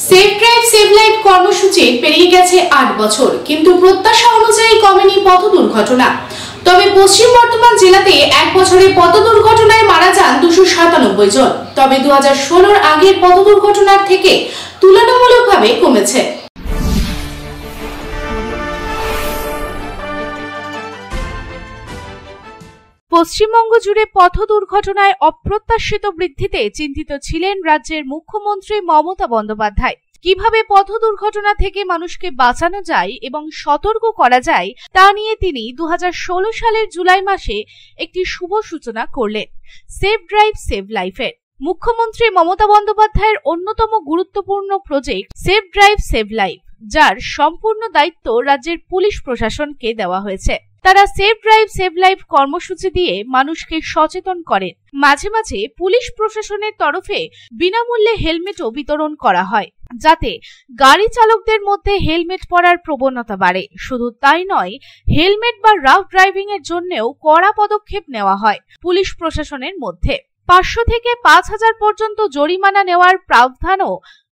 Save drive save life কর্মসূচি পেরিয়ে গেছে ৮ বছর, কিন্তু প্রত্যাশা অনুযায়ী কমেনি পথ দুর্ঘটনা। তবে পশ্চিম বর্ধমান জেলাতে এক বছরে পথ দুর্ঘটনায় মারা যান ২৯৭ জন। তবে ২০১৬-র আগের পথ দুর্ঘটনার থেকে তুলনামূলকভাবে কমেছে। পশ্চিমবঙ্গ জুড়ে পথ দুর্ঘটনায় অপ্রত্যাশিত বৃদ্ধিতে চিন্তিত ছিলেন রাজ্যের মুখ্যমন্ত্রী মমতা বন্দ্যোপাধ্যায়। কিভাবে পথ দুর্ঘটনা থেকে মানুষকে বাঁচানো যায় এবং সতর্ক করা যায় তা নিয়ে তিনি ২০১৬ সালের জুলাই মাসে একটি শুভ সূচনা করলেন সেভ ড্রাইভ সেভ লাইফের। মুখ্যমন্ত্রী মমতা বন্দ্যোপাধ্যায়ের অন্যতম গুরুত্বপূর্ণ project save drive save life, যার সম্পূর্ণ দায়িত্ব রাজ্যের পুলিশ প্রশাসনকে দেওয়া হয়েছে। তারা সেভ ড্রাইভ সেভ লাইফ কর্মসূচি দিয়ে মানুষকে সচেতন করেন। মাঝে মাঝে পুলিশ প্রশাসনের তরফে বিনামূল্যে হেলমেটও বিতরণ করা হয়, যাতে গাড়ি চালকদের মধ্যে হেলমেট পরার প্রবণতা বাড়ে। শুধু তাই নয়, হেলমেট বা রাফ ড্রাইভিং এর জন্যও কড়া পদক্ষেপ নেওয়া হয় পুলিশ প্রশাসনের মধ্যে। ৫০০ থেকে ৫,০০০ পর্যন্ত জরিমানা নেওয়ার প্রাবধানও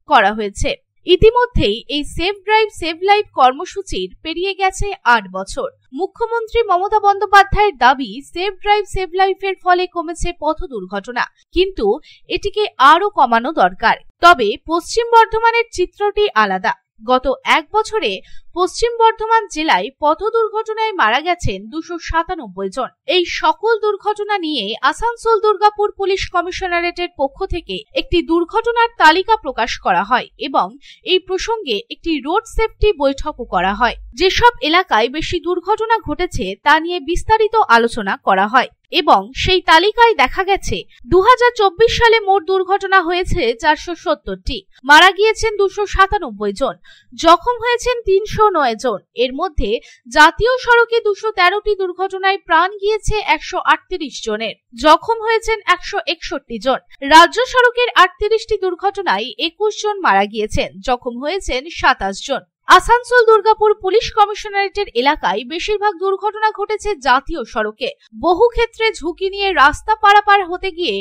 করা হয়েছে। ইতিমধ্যেই এই সেভ ড্রাইভ সেভ লাইফ কর্মসূচির পেরিয়ে গেছে ৮ বছর। মুখ্যমন্ত্রী মমতা বন্দ্যোপাধ্যায়ের দাবি, সেভ ড্রাইভ সেভ লাইফের ফলে কমেছে পথ দুর্ঘটনা, কিন্তু এটিকে আরো কমানো দরকার। তবে পশ্চিম বর্ধমানের চিত্রটি আলাদা। গত এক বছরে পশ্চিম বর্ধমান জেলায় পথ দুর্ঘটনায় মারা গেছেন ২৯৭ জন। এই সকল দুর্ঘটনা নিয়ে আসানসোল দুর্গাপুর পুলিশ কমিশনারেটের পক্ষ থেকে একটি দুর্ঘটনার তালিকা প্রকাশ করা হয় এবং এই প্রসঙ্গে একটি রোড সেফটি বৈঠকও করা হয়। যেসব এলাকায় বেশি দুর্ঘটনা ঘটেছে তা নিয়ে বিস্তারিত আলোচনা করা হয় এবং সেই তালিকায় দেখা গেছে ২০২৪ সালে মোট দুর্ঘটনা হয়েছে ৪৭০টি, মারা গিয়েছেন ২৯৭ জন, জখম হয়েছেন ৩০৯ জন। এর মধ্যে জাতীয় সড়কে ২১৩টি দুর্ঘটনায় প্রাণ গিয়েছে ১৩৮ জনের, জখম হয়েছেন ১৬১ জন। রাজ্য সড়কের ৩৮টি দুর্ঘটনায় ২১ জন মারা গিয়েছেন, জখম হয়েছেন ২৭ জন। আসানসোল দুর্গাপুর পুলিশ কমিশনারেটের এলাকায় বেশিরভাগ দুর্ঘটনা ঘটেছে জাতীয় সড়কে। বহু ক্ষেত্রে ঝুঁকি নিয়ে রাস্তা পারাপার হতে গিয়ে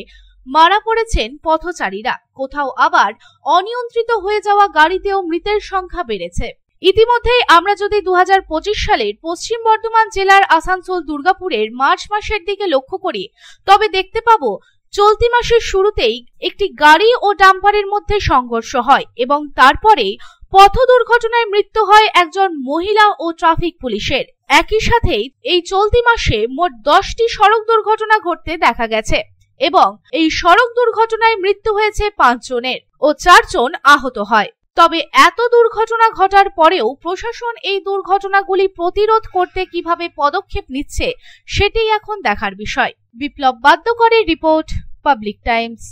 মারা পড়েছেন পথচারীরা। কোথাও আবার অনিয়ন্ত্রিত হয়ে যাওয়া গাড়িতেও মৃতের সংখ্যা বেড়েছে। ইতিমধ্যেই আমরা যদি ২০২৫ সালের পশ্চিম বর্ধমান জেলার আসানসোল দুর্গাপুরের মার্চ মাসের দিকে লক্ষ্য করি, তবে দেখতে পাবো চলতি মাসের শুরুতেই একটি গাড়ি ও ডাম্পারের মধ্যে সংঘর্ষ হয় এবং তারপরে পথ দুর্ঘটনায় মৃত্যু হয় একজন মহিলা ও ট্রাফিক পুলিশের। একই সাথে এই চলতি মাসে মোট 10টি সড়ক দুর্ঘটনা ঘটতে দেখা গেছে এবং এই সড়ক দুর্ঘটনায় মৃত্যু হয়েছে 5 জনের ও 4 জন আহত হয়। তবে এত দুর্ঘটনা ঘটার পরেও প্রশাসন এই দুর্ঘটনাগুলি প্রতিরোধ করতে কিভাবে পদক্ষেপ নিচ্ছে, সেটাই এখন দেখার বিষয়। বিপ্লব বাদ্যকরের রিপোর্ট, পাবলিক টাইমস।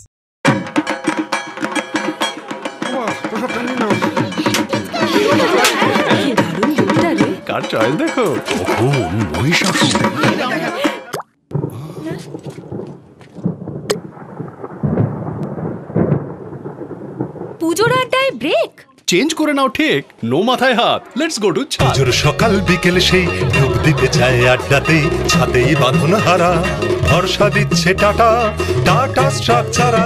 কার চয়েস দেখো, পুজোর আড্ডায় ব্রেক চেঞ্জ করে নাও, ঠিক নো মাথায় হাত। লেটস গো টু পুজোর সকাল বিকেল সেই ডুব দিতে যায় আড্ডাতে, ছাদেই বাঁধন হারা ভরসা দিচ্ছে টাটা টাটা স্ট্রাকচারা।